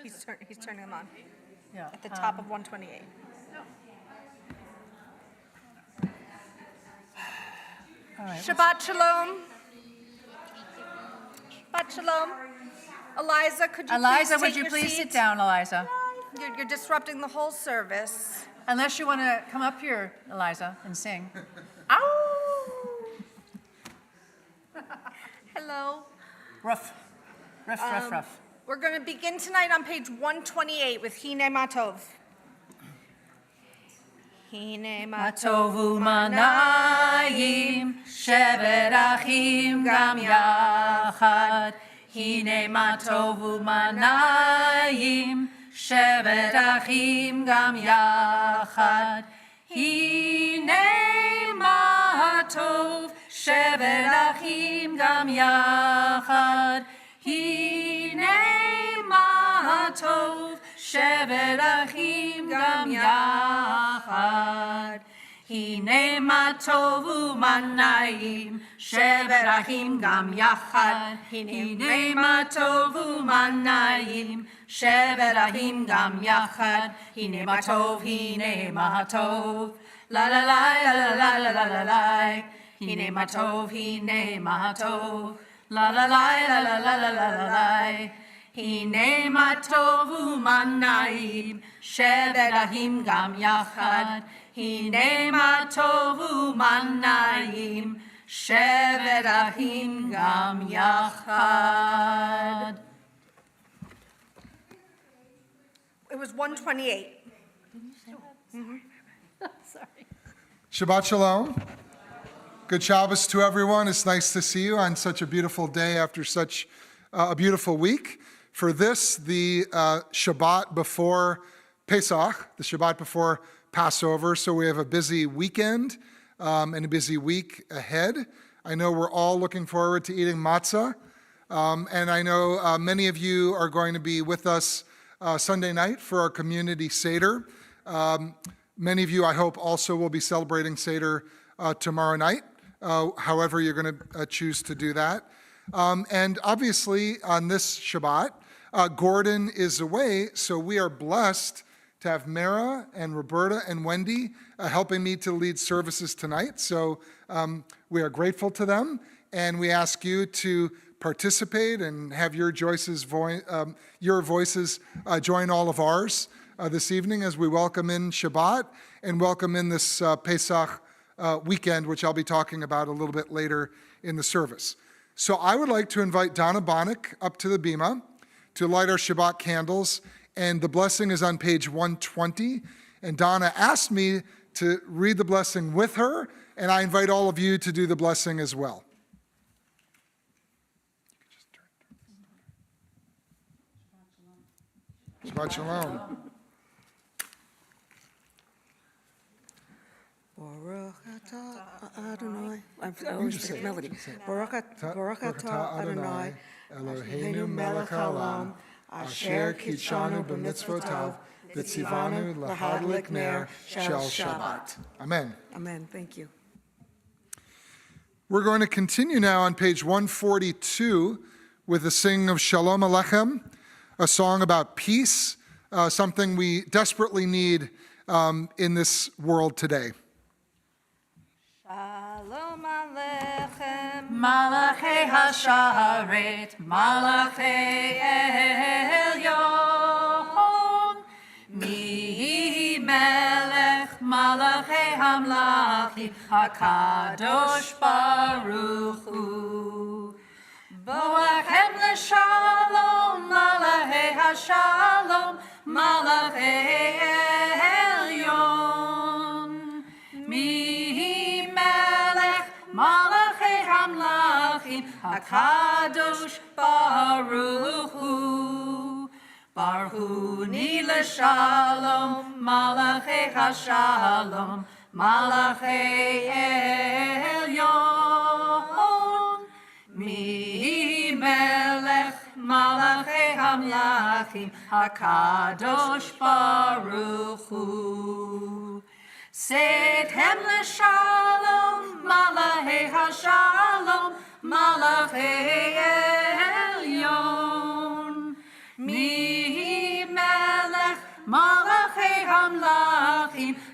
He's turning them on Yeah. at the top of 128. All right. Shabbat Shalom. Shabbat Shalom. Eliza, could you Eliza, please would take you your please seat? sit down, Eliza? You're disrupting the whole service. Unless you want to come up here, Eliza, and sing. Ow! Hello. Rough. Rough. We're going to begin tonight on page 128 with Hine Matov. Hine Matov u'manayim, shevet achim gam yachad. Hine matov u'manayim, shevet achim gam yachad. Hine matov, shevet achim gam yachad. Hine matov, shevet achim gam yachad. Hine matov u'manayim, shevet achim gam yachad. Hine matov u'manayim, shevet achim gam yachad. Hine matov, la la la la la la la la la. Hine matov, la la la la la la la la la. Hine matov u'manayim, shevet achim gam yachad. Hine matov u'manayim, shevet achim gam yachad. It was 128. Sorry. Shabbat Shalom. Good Shabbos to everyone. It's nice to see you on such a beautiful day after such a beautiful week. For this, the Shabbat before Pesach, the Shabbat before Passover. So we have a busy weekend and a busy week ahead. I know we're all looking forward to eating matzah. And I know many of you are going to be with us Sunday night for our community Seder. Many of you, I hope, also will be celebrating Seder tomorrow night, however you're going to choose to do that. And obviously, on this Shabbat, Gordon is away, so we are blessed to have Mara and Roberta and Wendy helping me to lead services tonight. So we are grateful to them, and we ask you to participate and have your voices join all of ours this evening as we welcome in Shabbat and welcome in this Pesach weekend, which I'll be talking about a little bit later in the service. So I would like to invite Donna Bonnick up to the bima to light our Shabbat candles, and the blessing is on page 120. And Donna asked me to read the blessing with her, and I invite all of you to do the blessing as well. Shabbat Shalom. Baruch atah Adonai. I always forget the melody. Baruch atah Adonai, Eloheinu melech haolam, asher kitshanu b'mitzvotav, v'tzivanu lahadlik ner shel Shabbat. Amen. Amen. Thank you. We're going to continue now on page 142 with the singing of Shalom Alechem, a song about peace, something we desperately need in this world today. Shalom Aleichem. Malachei Hasharet, Malachei Elyon, Mi Melech, Malachei Hamlachim, HaKadosh Baruch Hu. Boachem l'shalom, Malachei Hashalom, Malachei Elyon, Mi Malachei Hamlachim, HaKadosh Baruch Hu. Baruch Hu ni l'shalom, Malachei Hashalom, Malachei Elyon. Mi Melech, Malachei Hamlachim, HaKadosh Baruch Hu. Seithem l'shalom, Malachei Hashalom, Malachei Elyon. Mi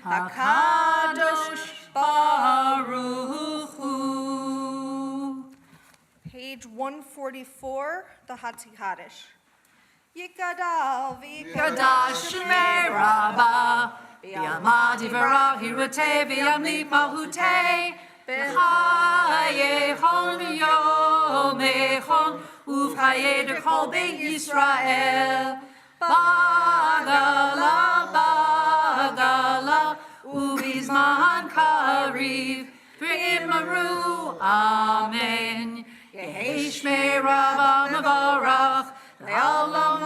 HaKadosh Baruch Hu. Page 144, the Hatzikadish. Yikadal Kadash Shmei Rabbah, B'yamad Yivarach Hirutei, B'yamlik Malchutei, B'chayechon B'yomechon, Uv'chayei D'kol Beit Yisrael, Bagala, Bagala, Uv'izman Kariv, V'immaru, Amen. Yehei Shmei Rabbah Mevorach, Le'olam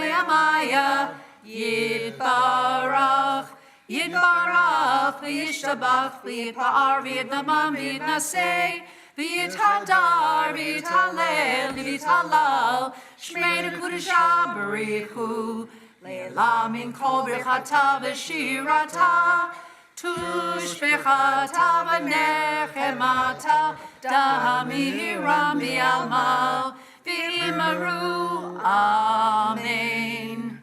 le'amaya, Yitbarach, Yitbarach, V'yishtabach, V'yitpa'ar, V'yitnamam, V'yitnaseh, V'yithadar, V'yithalel, V'yithalal, Shmei Nekudesha B'richu, Le'ela min kol birchata v'shirata, Tushbechata v'nechemata, Damiram bi'almal, V'immaru, Amen.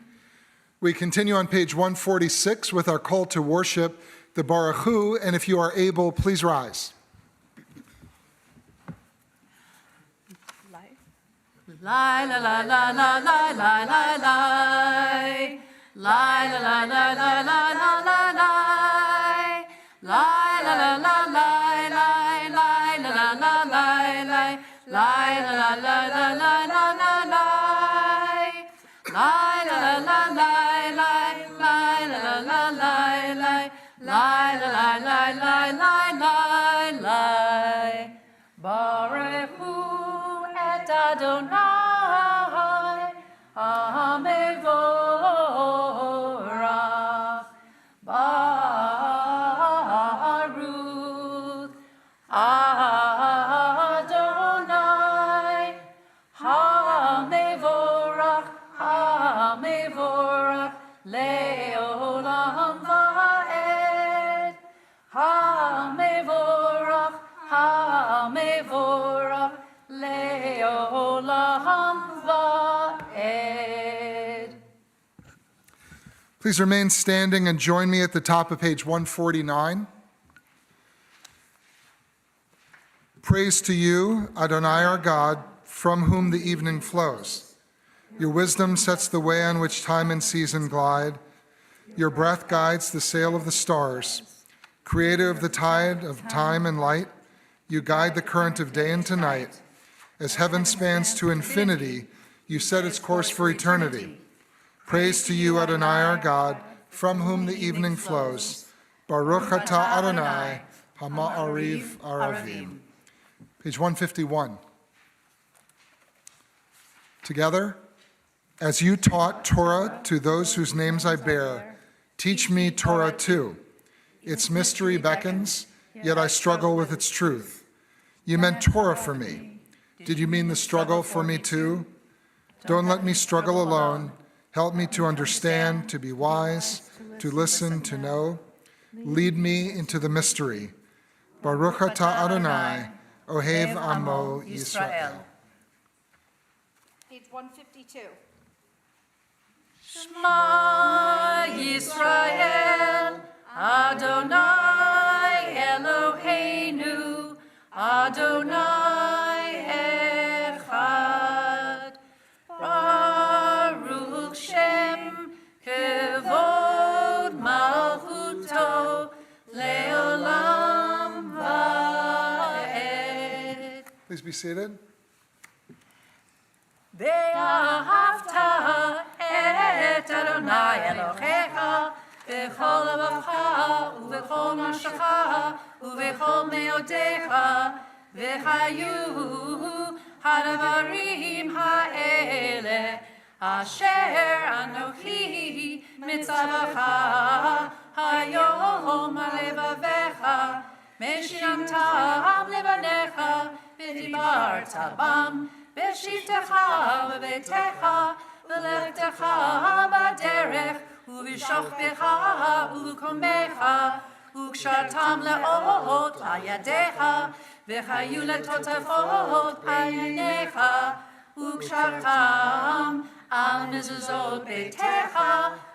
We continue on page 146 with our call to worship, the Baruch Hu, and if you are able, please rise. Lai la la la la la la la la, lai la la la la la la la la, lai la la la la la la la la la la, lai la la la la la la la la, lai la la la la la la la la, lai la la la la la la. Baruch Hu et Adonai, Hamevorach, Baruch Adonai, Hamevorach, Hamevorach, Le'olam va'ed, Hamevorach, Hamevorach, Le'olam va'ed. Please remain standing and join me at the top of page 149. Praise to you, Adonai our God, from whom the evening flows. Your wisdom sets the way on which time and season glide. Your breath guides the sail of the stars. Creator of the tide of time and light, you guide the current of day into night. As heaven spans to infinity, you set its course for eternity. Praise to you, Adonai our God, from whom the evening flows. Baruch atah Adonai, Hama'ariv Aravim. Page 151. Together, as you taught Torah to those whose names I bear, teach me Torah too. Its mystery beckons, yet I struggle with its truth. You meant Torah for me. Did you mean the struggle for me too? Don't let me struggle alone. Help me to understand, to be wise, to listen, to know. Lead me into the mystery. Baruch atah Adonai, Ohev Amo Yisrael. Page 152. Shema Yisrael, Adonai Eloheinu, Adonai Echad. Baruch Shem Kevod Malchuto Leolam Va'ed. Please be seated. ואהבת את אדוני אלוהיך בכל לבבך ובכל נפשך ובכל מאודיך, וחיו הדברים האלה אשר אנוכי מצווך היום על לבביך, ושמתם לבניך ודיברת בם בשבתך ובביתך ולכתך בדרך ובשוכבך ובקומך, וקשרתם לאות על ידיך וחיו לטוטפות על עיניך, וקשרתם על מזוזות ביתך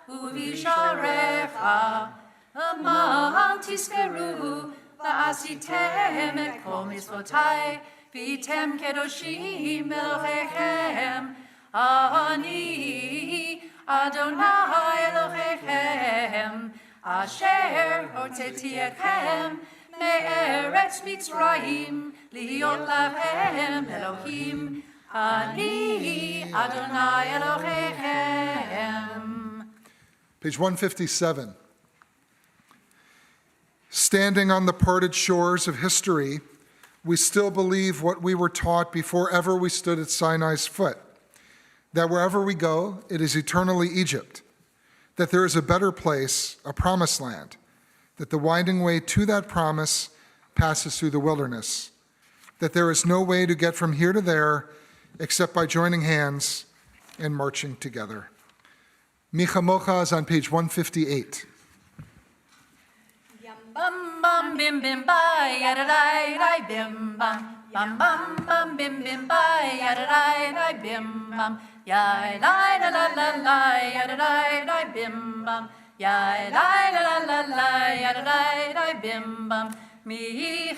ובשעריך, למען תזכרו ועשיתם את כל מצוותיי, והייתם קדושים אלוהיכם. אני אדוני אלוהיכם, אשר הוצאתי אתכם מארץ מצרים, להיות לכם אלוהים. אני אדוני אלוהיכם. Page 157. Standing on the parted shores of history, we still believe what we were taught before ever we stood at Sinai's foot, that wherever we go, it is eternally Egypt, that there is a better place, a promised land, that the winding way to that promise passes through the wilderness, that there is no way to get from here to there except by joining hands and marching together. Micha Mocha is on page 158. Bum bum bim bim bye yada dai dai bim bum bum bum bum bim bim bye yada dai dai bim bum ya dai la la la la yada dai dai bim bum ya dai la la la la yada dai dai bim bum mi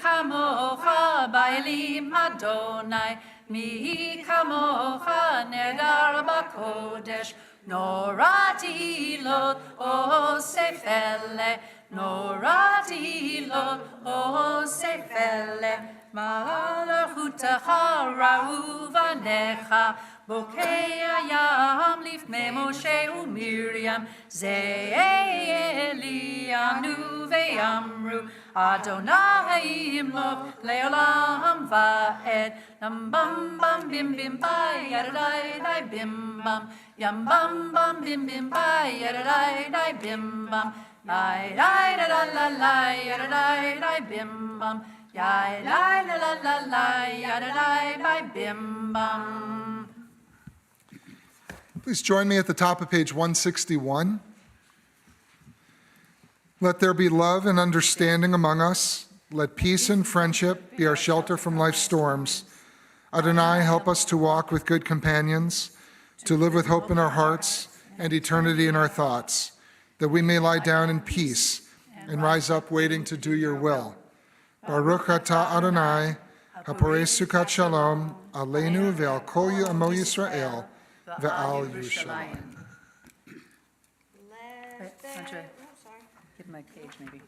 chamocha ba'elim Adonai mi chamocha nedar b'kodesh norati lot osefele Norati lo osefele malachutecha ra'uvanecha bokei hayam lifnei Moshe uMiriam ze'elianu ve'amru Adonai imloch le'olam va'ed Yam bam bam bim bim bye yada dai dai bim bam Yam bam bam bim bim bye yada dai dai bim bam Lai lai la la la la yada lai lai bim bum. Lai lai la la la la yada lai lai bim bum. Please join me at the top of page 161. Let there be love and understanding among us. Let peace and friendship be our shelter from life's storms. Adonai, help us to walk with good companions, to live with hope in our hearts and eternity in our thoughts, that we may lie down in peace and rise up waiting to do your will. Baruch atah Adonai, haporei sukat shalom, aleinu ve'al kol amo Yisrael, ve'al Yerushalayim. Wait, want to give him my page, maybe?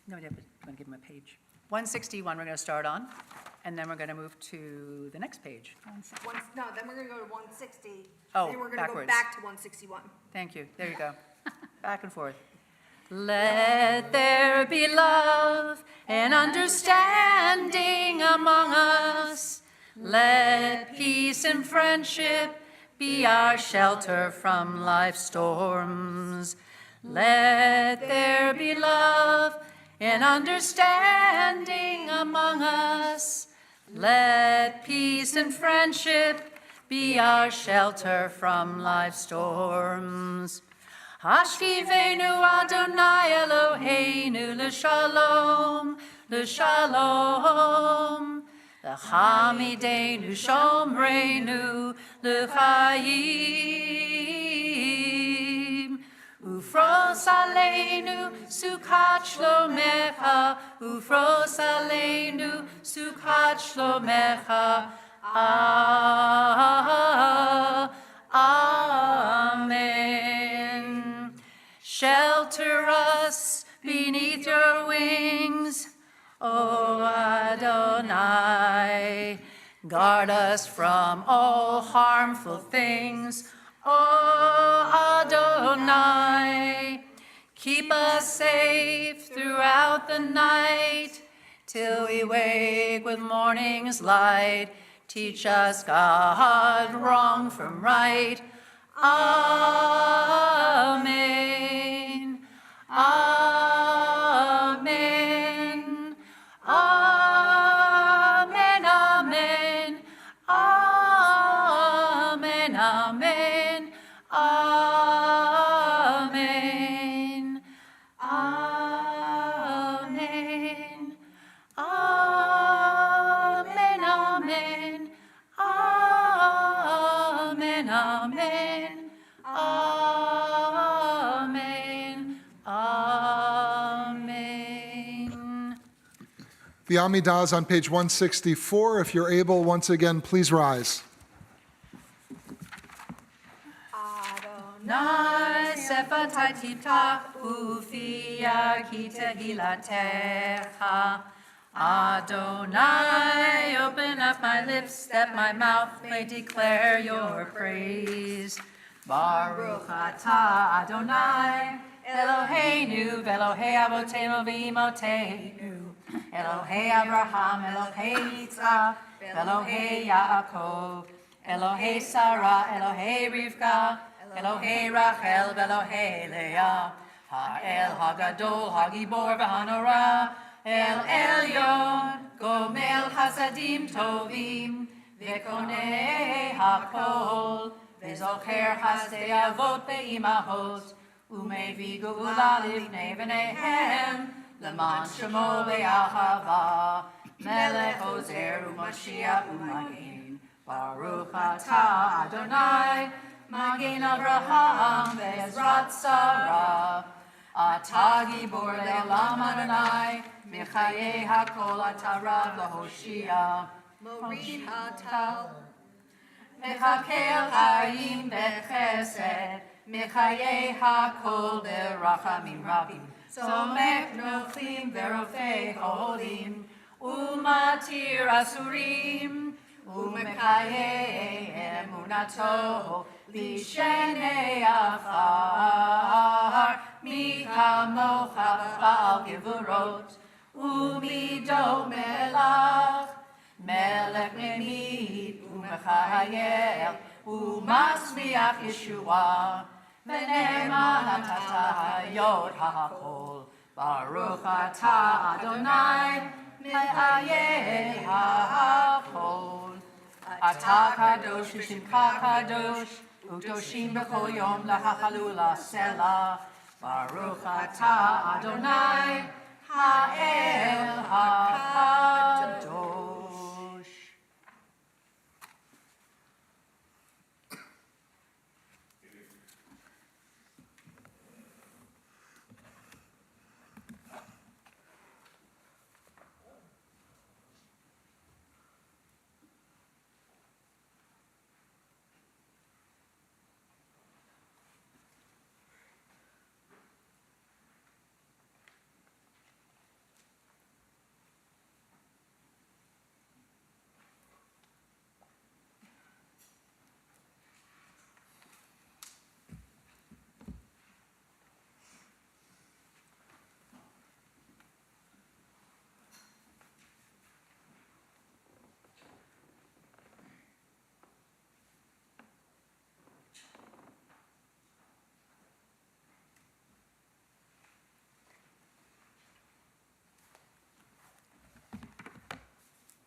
No, you want to give him a page. 161 we're going to start on, and then we're going to move to the next page. No, then we're going to go to 160. Oh, Then we're going to go backwards. back to 161. Thank you. There you go. Back and forth. Let there be love and understanding among us. Let peace and friendship be our shelter from life's storms. Let there be love and understanding among us. Let peace and friendship be our shelter from life's storms. Hashkivenu Adonai Eloheinu l'shalom, l'shalom. L'chamidenu shomreinu l'chaim. Ufros aleinu sukat shlomecha, ufros aleinu sukat shlomecha. Amen. Shelter us beneath your wings, O Adonai. Guard us from all harmful things, O Adonai. Keep us safe throughout the night, till we wake with morning's light. Teach us, God, wrong from right. Amen. Amen. Amen. Amen. Amen. Amen. Amen. Amen. Amen. Amen. Amen. Amen. Amen. Amen. The Amidah is on page 164. If you're able, once again, please rise. Adonai sefatai titach ufia ki tehilatecha. Adonai, open up my lips that my mouth may declare your praise. Baruch atah Adonai, Eloheinu v'Elohei Avotenu v'Imotenu, Elohei Abraham, Elohei Yitzchak, Elohei Yaakov, Elohei Sarah, Elohei Rivka, Elohei Rachel, Elohei Leah, Ha'el Hagadol, Hagibor v'Hanora, El Elyon, Gomel Hasadim Tovim, V'konei Hakol, V'zocher Hasdei Avot Be'imahot, Umevi Geula Livnei V'neihem, L'man Shemo Be'ahava, Melech Ozer U'Mashiach U'Magin, Baruch Atah Adonai, Magin Abraham Ve'ezrat Sarah, Atah Gibor Le'olam Adonai, Mechayei HaKol Atah Rav L'Hoshia, Morid HaTal, Mechakel Hayim B'Chesed, Mechayei HaKol B'Rachamim Rabim, Somech Nochlim V'Rofei Holim, Umatir Asurim, Umechayei Emunato, Lishenei Afar, Mikamocha Ba'al Gevurot, Umido Melach, Melech Memid, Umechayel, Umasmiach Yeshua, V'ne'eman atah hayot ha'kol, Baruch atah Adonai, Me'ayeh ha'kol. Atah kadosh v'shimcha kadosh, U'toshim b'chol yom lahachalu la'selah, Baruch atah Adonai, Ha'el ha'kadosh.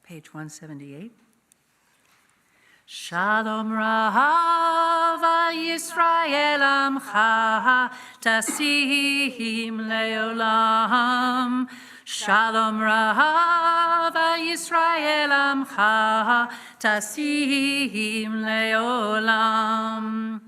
Page 178. Shalom Rav Yisrael Amcha Tasim Leolam. Shalom Rav Yisrael Amcha Tasim Leolam.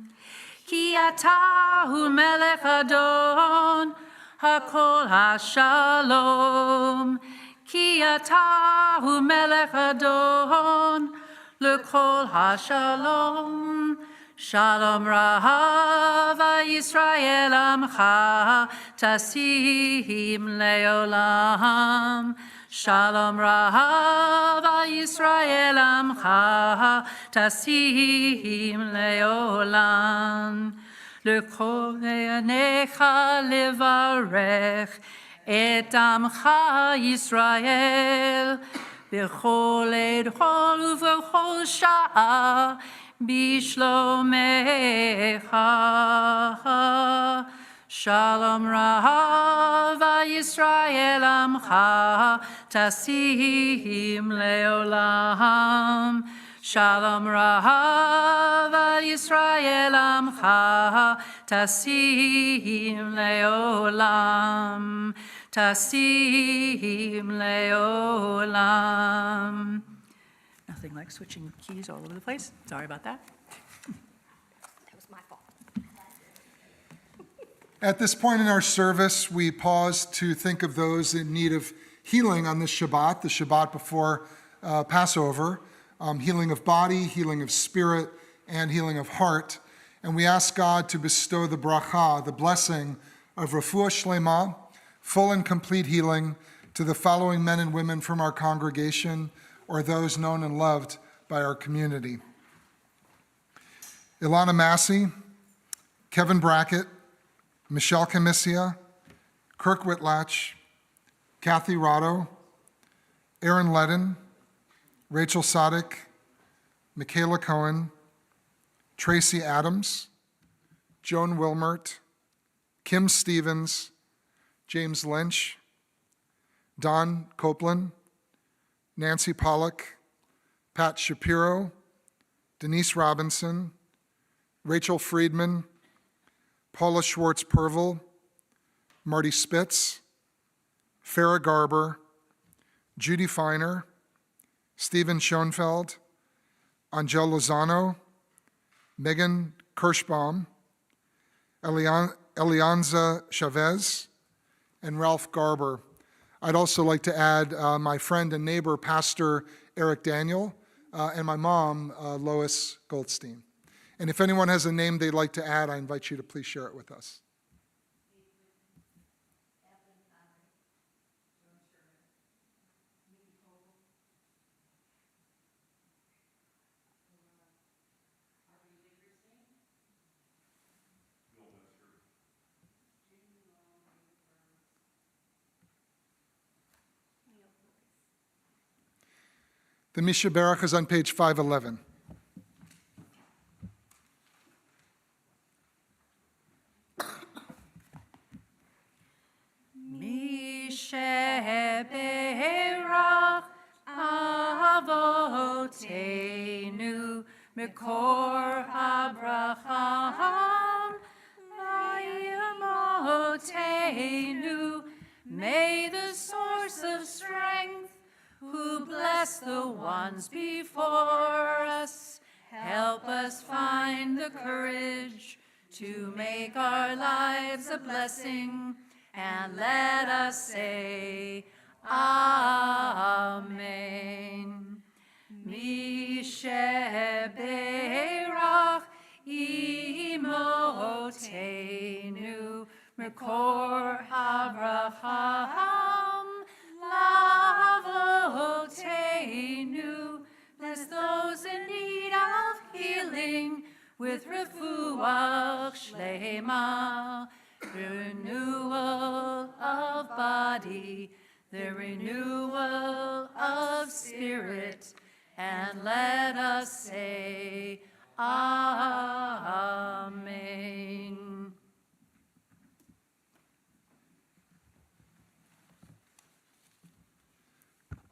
Ki atahu melech adon hakol hashalom. Ki atahu melech adon lekol hashalom. Shalom Rav Yisrael Amcha Tasim Leolam. Shalom Rav Yisrael Amcha Tasim Leolam. Lekol Enecha levarech Et Amcha Yisrael, B'chol edchol u'v'chol sha'a, B'shlomecha. Shalom Rav Yisrael Amcha Tasim Leolam. Shalom Rav Yisrael Amcha Tasim Leolam. Tasim Leolam. Nothing like switching keys all over the place. Sorry about that. That was my fault. At this point in our service, we pause to think of those in need of healing on this Shabbat, the Shabbat before Passover, healing of body, healing of spirit, and healing of heart. And we ask God to bestow the bracha, the blessing of refuah shlema, full and complete healing, to the following men and women from our congregation or those known and loved by our community: Ilana Massey, Kevin Brackett, Michelle Camissia, Kirk Whitlatch, Kathy Rotto, Aaron Ledden, Rachel Sadek, Michaela Cohen, Tracy Adams, Joan Wilmert, Kim Stevens, James Lynch, Don Copeland, Nancy Pollock, Pat Shapiro, Denise Robinson, Rachel Friedman, Paula Schwartz-Pervel, Marty Spitz, Farrah Garber, Judy Feiner, Stephen Schoenfeld, Angel Lozano, Megan Kirschbaum, Elianza Chavez, and Ralph Garber. I'd also like to add my friend and neighbor, Pastor Eric Daniel, and my mom, Lois Goldstein. And if anyone has a name they'd like to add, I invite you to please share it with us. The Mishaberach is on page 511. Mishaberach avotenu mikor Abraham vayamotenu. May the source of strength, who bless the ones before us, help us find the courage to make our lives a blessing, and let us say, Amen. Mishaberach imotenu mikor Abraham lavotenu. Bless those in need of healing with refuah shlema, the renewal of body, the renewal of spirit, and let us say, Amen.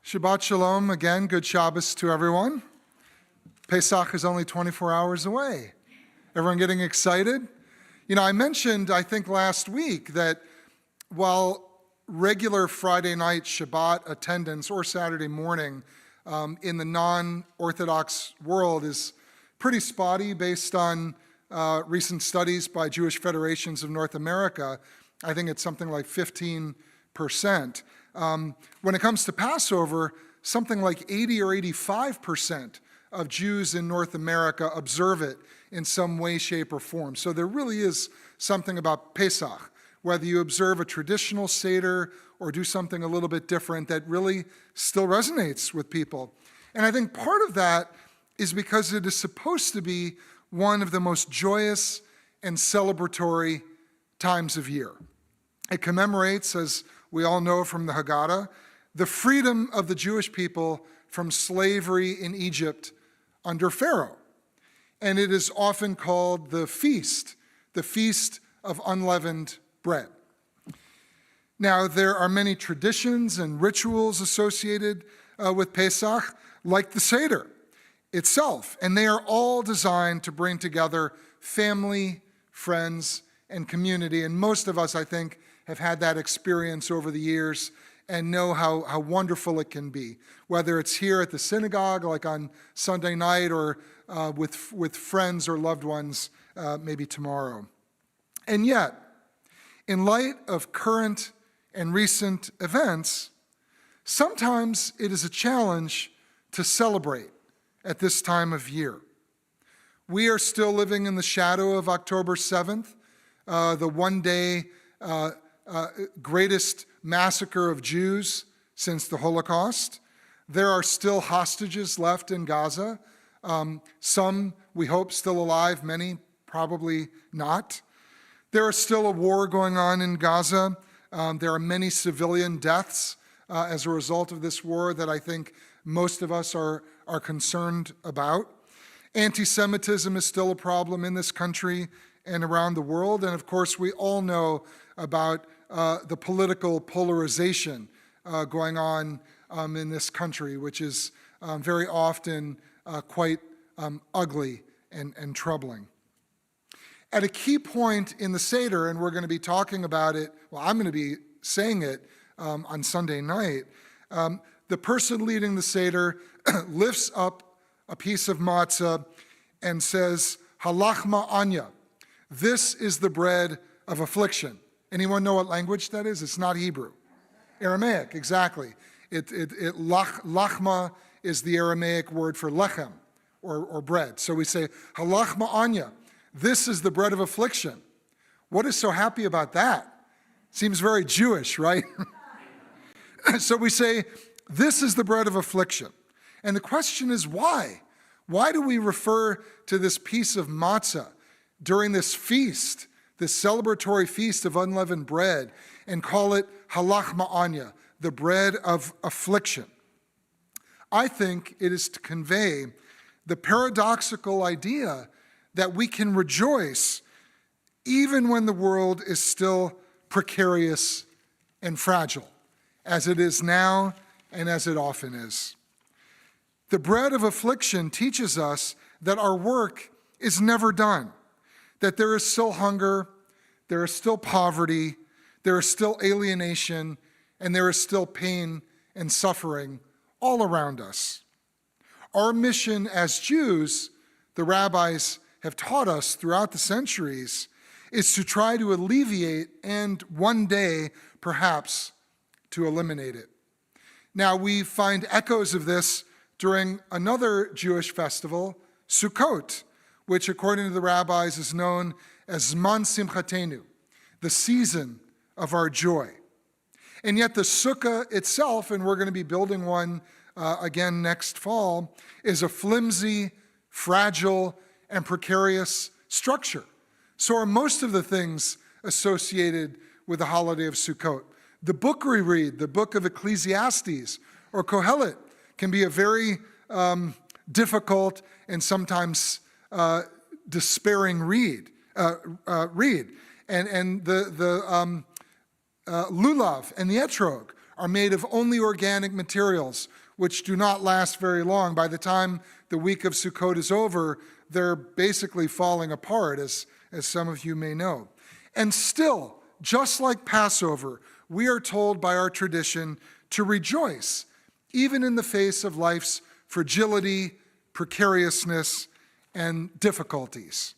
Shabbat Shalom again, good Shabbos to everyone. Pesach is only 24 hours away. Everyone getting excited? You know, I mentioned, I think last week, that while regular Friday night Shabbat attendance or Saturday morning in the non-Orthodox world is pretty spotty based on recent studies by Jewish Federations of North America, I think it's something like 15%. When it comes to Passover, something like 80 or 85% of Jews in North America observe it in some way, shape, or form. So there really is something about Pesach, whether you observe a traditional Seder or do something a little bit different, that really still resonates with people. And I think part of that is because it is supposed to be one of the most joyous and celebratory times of year. It commemorates, as we all know from the Haggadah, the freedom of the Jewish people from slavery in Egypt under Pharaoh. And it is often called the feast of unleavened bread. Now, there are many traditions and rituals associated with Pesach, like the Seder itself, and they are all designed to bring together family, friends, and community. And most of us, I think, have had that experience over the years and know how wonderful it can be, whether it's here at the synagogue, like on Sunday night, or with friends or loved ones maybe tomorrow. And yet, in light of current and recent events, Sometimes it is a challenge to celebrate at this time of year. We are still living in the shadow of October 7th, the one-day greatest massacre of Jews since the Holocaust. There are still hostages left in Gaza. Some, we hope, still alive, many probably not. There is still a war going on in Gaza. There are many civilian deaths as a result of this war that I think most of us are concerned about. Anti-Semitism is still a problem in this country and around the world. And of course, we all know about the political polarization going on in this country, which is very often quite ugly and troubling. At a key point in the Seder, and we're going to be talking about it, well, I'm going to be saying it on Sunday night, the person leading the Seder lifts up a piece of matzah and says, halachma anya, this is the bread of affliction. Anyone know what language that is? It's not Hebrew. Aramaic, exactly. Lachma is the Aramaic word for lechem, or bread. So we say, halachma anya, this is the bread of affliction. What is so happy about that? Seems very Jewish, right? So we say, this is the bread of affliction. And the question is why? Why do we refer to this piece of matzah during this feast, this celebratory feast of unleavened bread, and call it halachma anya, the bread of affliction? I think it is to convey the paradoxical idea that we can rejoice even when the world is still precarious and fragile, as it is now and as it often is. The bread of affliction teaches us that our work is never done, that there is still hunger, there is still poverty, there is still alienation, and there is still pain and suffering all around us. Our mission as Jews, the rabbis have taught us throughout the centuries, is to try to alleviate and one day, perhaps, to eliminate it. Now, we find echoes of this during another Jewish festival, Sukkot, which according to the rabbis is known as Zman Simchatenu, the season of our joy. And yet the sukkah itself, and we're going to be building one again next fall, is a flimsy, fragile, and precarious structure. So are most of the things associated with the holiday of Sukkot. The book we read, the book of Ecclesiastes or Kohelet, can be a very difficult and sometimes despairing read. And the lulav and the etrog are made of only organic materials, which do not last very long. By the time the week of Sukkot is over, they're basically falling apart, as some of you may know. And still, just like Passover, we are told by our tradition to rejoice, even in the face of life's fragility, precariousness, and difficulties.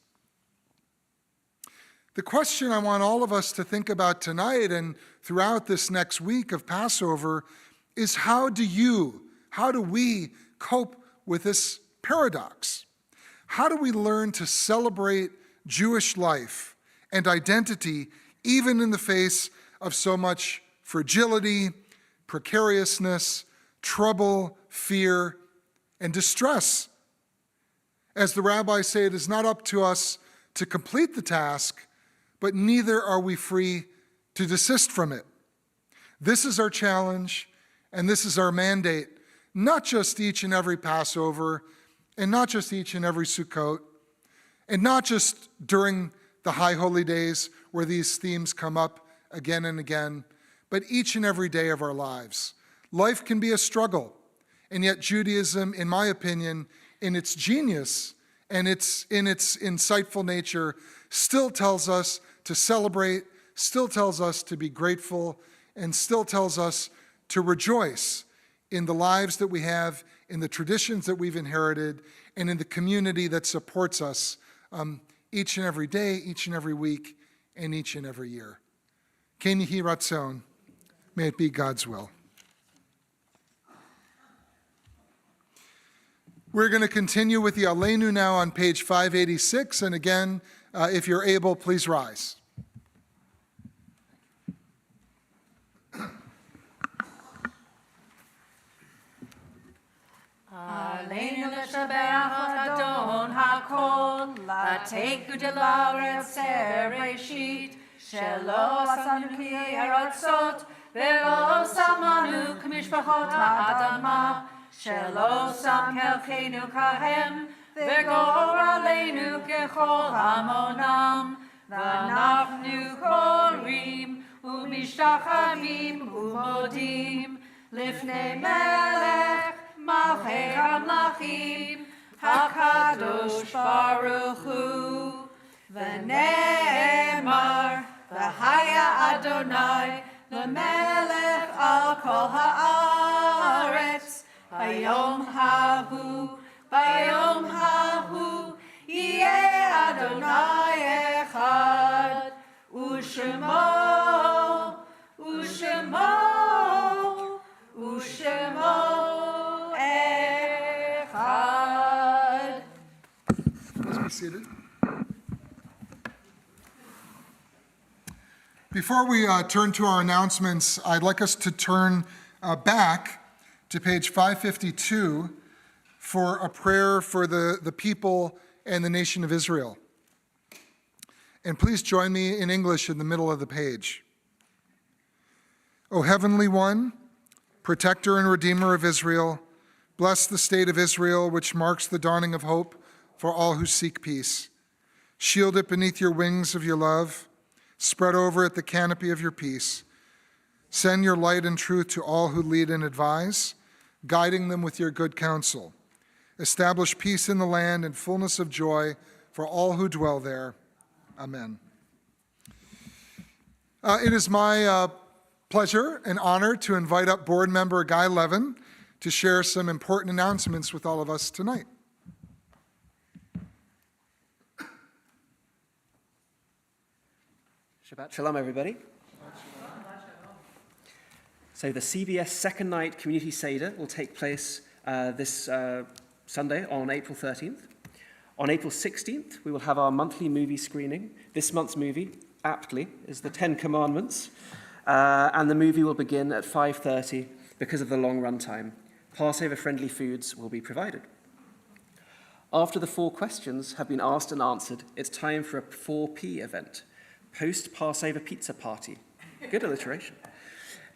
The question I want all of us to think about tonight and throughout this next week of Passover is how do we cope with this paradox? How do we learn to celebrate Jewish life and identity even in the face of so much fragility, precariousness, trouble, fear, and distress? As the rabbis say, it is not up to us to complete the task, but neither are we free to desist from it. This is our challenge, and this is our mandate, not just each and every Passover, and not just each and every Sukkot, and not just during the high holy days where these themes come up again and again, but each and every day of our lives. Life can be a struggle, and yet Judaism, in my opinion, in its genius and in its insightful nature, still tells us to celebrate, still tells us to be grateful, and still tells us to rejoice in the lives that we have, in the traditions that we've inherited, and in the community that supports us each and every day, each and every week, and each and every year. Ken Yehi Ratzon, may it be God's will. We're going to continue with the Aleinu now on page 586. And again, if you're able, please rise. Aleinu l'shabeach Adon hakol, lateku de lauret sereshit, shelo asanu ki haratzot, velo samanu k'mishpachot ha'adama, shelo sam kelchenu kahem, v'gor aleinu kechol hamonam, v'anachnu korim, u'mishtachavim u'modim, lifnei melech, Malchei HaMlachim, HaKadosh Baruch Hu, V'ne'emar, V'haya Adonai, L'melech al kol ha'aretz, Bayom hahu, Yeh Adonai echad, U'shemo, Please be seated. Before we turn to our announcements, I'd like us to turn back to page 552 for a prayer for the people and the nation of Israel. And please join me in English in the middle of the page. O Heavenly One, Protector and Redeemer of Israel, bless the state of Israel, which marks the dawning of hope for all who seek peace. Shield it beneath your wings of your love. Spread over it the canopy of your peace. Send your light and truth to all who lead and advise, guiding them with your good counsel. Establish peace in the land and fullness of joy for all who dwell there. Amen. It is my pleasure and honor to invite up board member Guy Levin to share some important announcements with all of us tonight. Shabbat Shalom, everybody. So the CBS Second Night Community Seder will take place this Sunday on April 13th. On April 16th, we will have our monthly movie screening. This month's movie, aptly, is The Ten Commandments. And the movie will begin at 5:30 because of the long run time. Passover-friendly foods will be provided. After the 4 questions have been asked and answered, it's time for a 4P event, post-Passover pizza party. Good alliteration.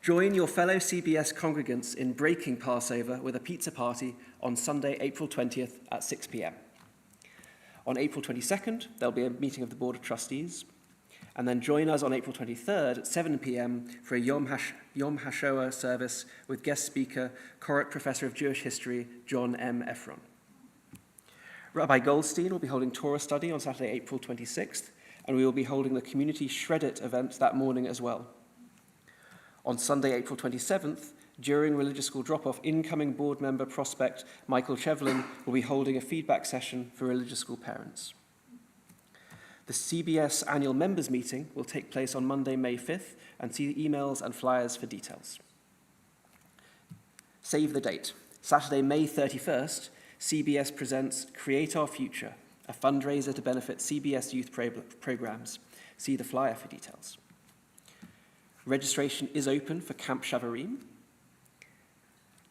Join your fellow CBS congregants in breaking Passover with a pizza party on Sunday, April 20th at 6 p.m. On April 22nd, there'll be a meeting of the Board of Trustees. And then join us on April 23rd at 7 p.m. for a Yom HaShoah service with guest speaker, Koret Professor of Jewish History, John M. Ephron. Rabbi Goldstein will be holding Torah study on Saturday, April 26th, and we will be holding the Community Shred-It event that morning as well. On Sunday, April 27th, during religious school drop-off, incoming board member prospect Michael Chevlin will be holding a feedback session for religious school parents. The CBS annual members meeting will take place on Monday, May 5th, and see emails and flyers for details. Save the date. Saturday, May 31st, CBS presents Create Our Future, a fundraiser to benefit CBS youth programs. See the flyer for details. Registration is open for Camp Shavarim.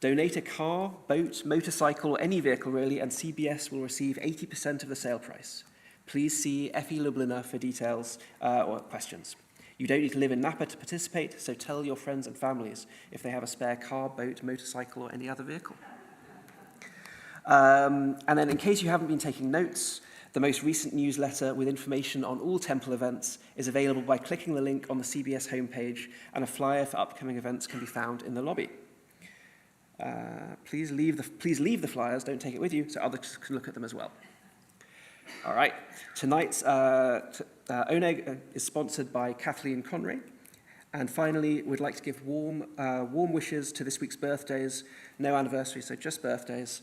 Donate a car, boat, motorcycle, or any vehicle really, and CBS will receive 80% of the sale price. Please see Effie Lubliner for details or questions. You don't need to live in Napa to participate, so tell your friends and families if they have a spare car, boat, motorcycle, or any other vehicle. And then in case you haven't been taking notes, the most recent newsletter with information on all temple events is available by clicking the link on the CBS homepage, and a flyer for upcoming events can be found in the lobby. Please leave the flyers, don't take it with you, so others can look at them as well. All right, tonight's Oneg is sponsored by Kathleen Conray. And finally, we'd like to give warm wishes to this week's birthdays. No anniversary, so just birthdays.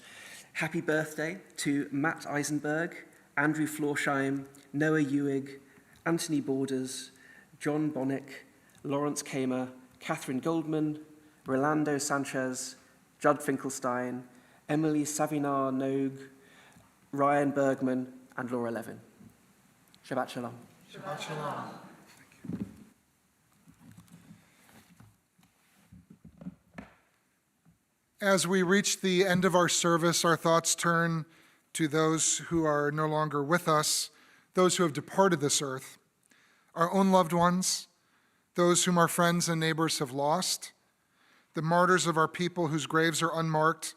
Happy birthday to Matt Eisenberg, Andrew Florsheim, Noah Ewig, Anthony Borders, John Bonnick, Lawrence Kamer, Catherine Goldman, Rolando Sanchez, Judd Finkelstein, Emily Savinar-Nogue, Ryan Bergman, and Laura Levin. Shabbat Shalom. Shabbat Shalom. As we reach the end of our service, our thoughts turn to those who are no longer with us, those who have departed this earth, our own loved ones, those whom our friends and neighbors have lost, the martyrs of our people whose graves are unmarked,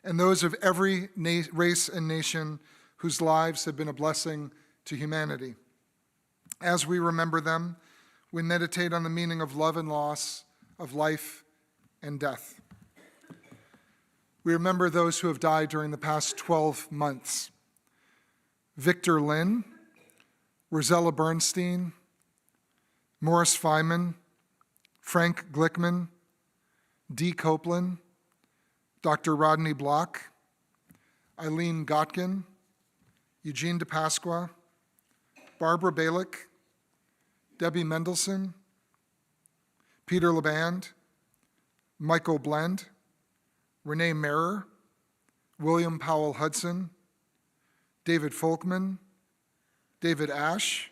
and those of every race and nation whose lives have been a blessing to humanity. As we remember them, we meditate on the meaning of love and loss, of life and death. We remember those who have died during the past 12 months. Victor Lynn, Rosella Bernstein, Morris Feynman, Frank Glickman, Dee Copeland, Dr. Rodney Block, Eileen Gotkin, Eugene DePasqua, Barbara Balick, Debbie Mendelson, Peter Laband, Michael Blend, Renee Marer, William Powell Hudson, David Folkman, David Ash,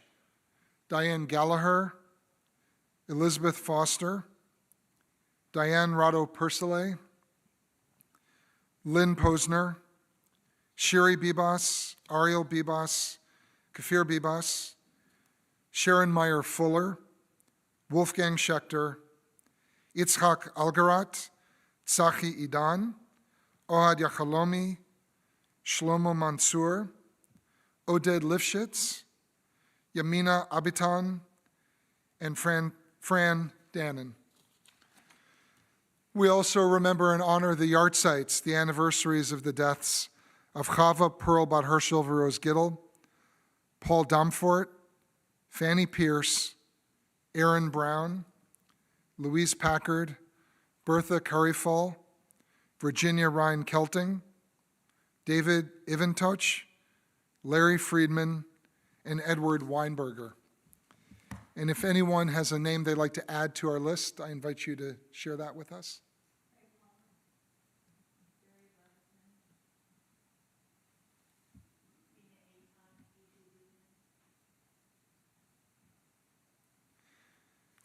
Diane Gallagher, Elizabeth Foster, Diane Rado Persile, Lynn Posner, Sherry Bibas, Ariel Bibas, Kafir Bibas, Sharon Meyer Fuller, Wolfgang Schechter, Yitzhak Algarat, Tsachi Idan, Ohad Yachalomi, Shlomo Mansour, Oded Lifshitz, Yamina Abitan, and Fran Dannon. We also remember and honor the yahrzeits, the anniversaries of the deaths of Chava Pearl Bat Herschel Rose Gittel, Paul Dumfort, Fanny Pierce, Aaron Brown, Louise Packard, Bertha Curryfall, Virginia Ryan Kelting, David Ivantoch, Larry Friedman, and Edward Weinberger. And if anyone has a name they'd like to add to our list, I invite you to share that with us.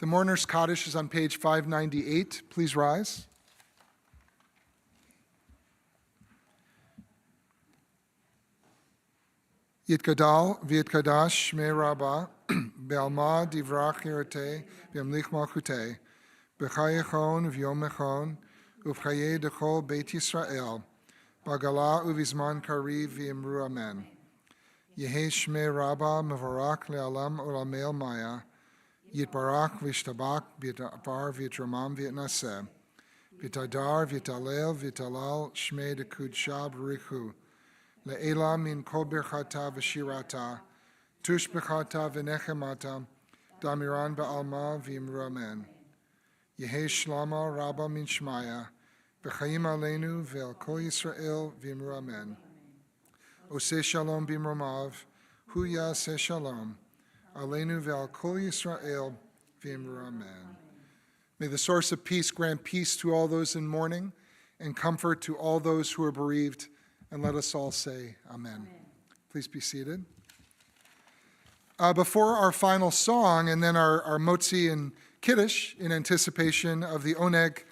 The Mourner's Kaddish is on page 598. Please rise. Yitgadal v'yitkadash shmei Rabbah be'alma divrach yirteh v'yamlich malchuteh b'chayechon v'yom echon u'v'chayei dechol Beit Yisrael b'gala u'vizman kariv v'yimru amen. Yehei shmei Rabbah mevarak le'alam u'lamei maya Yitbarak v'yishtabak v'yitbar v'yitramam v'yitnaseh v'yitadar v'yitalel v'yitalal shmei dekudshah b'richu le'ela min kol birchata v'shirata tush b'chata v'nechemata damiran ba'alma v'yimru amen. Yehei shlama rabba min shmaya v'chayim aleinu v'el kol Yisrael v'yimru amen. Oseh shalom b'imromav hu yaseh shalom Aleinu ve'al kol Yisrael v'imru amen. May the source of peace grant peace to all those in mourning and comfort to all those who are bereaved. And let us all say amen. Please be seated. Before our final song and then our motzi and kiddush in anticipation of the oneg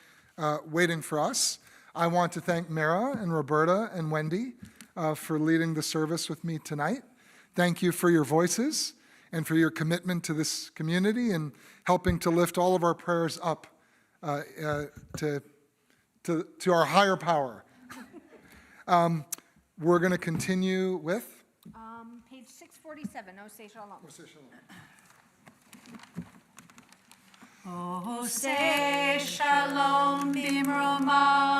waiting for us, I want to thank Mara and Roberta and Wendy for leading the service with me tonight. Thank you for your voices and for your commitment to this community and helping to lift all of our prayers up to our higher power. We're going to continue with Page 647, Oseh Shalom. Oseh shalom bimromav,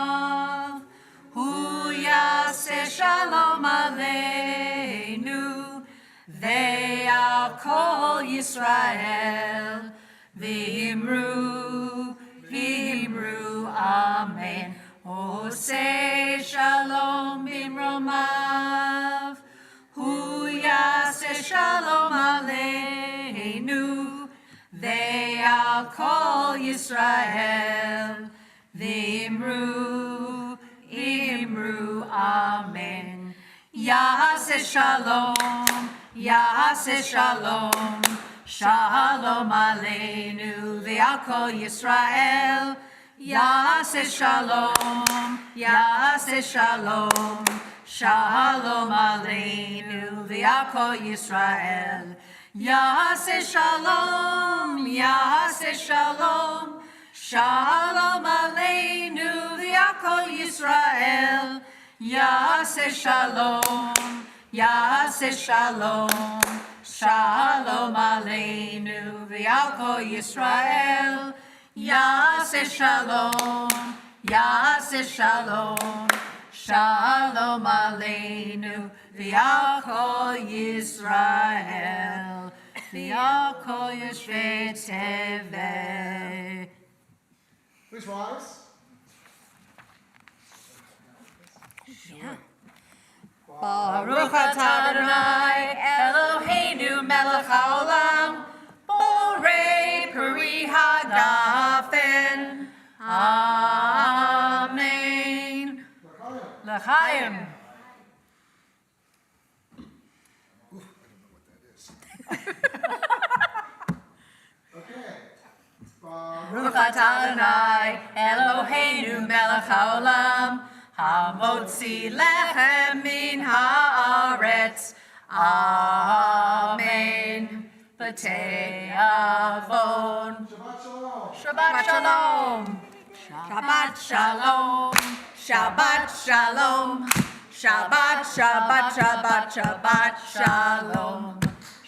hu yaseh shalom aleinu, ve'al kol Yisrael, v'imru amen. Oseh shalom bimromav, hu yaseh shalom aleinu, ve'al kol Yisrael, v'imru Yaseh Shalom, Yaseh Shalom, Shalom Aleinu ve'al kol Yisrael. Yaseh Shalom, Yaseh Shalom, Shalom Aleinu ve'al kol Yisrael. Yaseh Shalom, Yaseh Shalom, Shalom Aleinu ve'al kol Yisrael. Yaseh Shalom, Yaseh Shalom, Shalom Aleinu ve'al kol Yisrael. Yaseh Shalom, Yaseh Shalom, Shalom Aleinu ve'al kol Yisrael, ve'al kol Yoshvei Tevei. Please rise. Baruch atah Adonai Eloheinu melech haolam, borei peri hagafen. Amen. L'chaim. Baruch atah Adonai Eloheinu melech haolam, hamotzi lechem min haaretz. Amen. B'tei avon. Shabbat shalom. Shabbat shalom. Shabbat shalom. Shabbat, Shabbat, Shabbat, Shabbat shalom.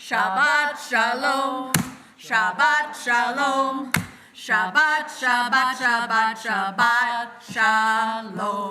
Shabbat shalom. Shabbat shalom. Shabbat, Shabbat, Shabbat, Shabbat shalom.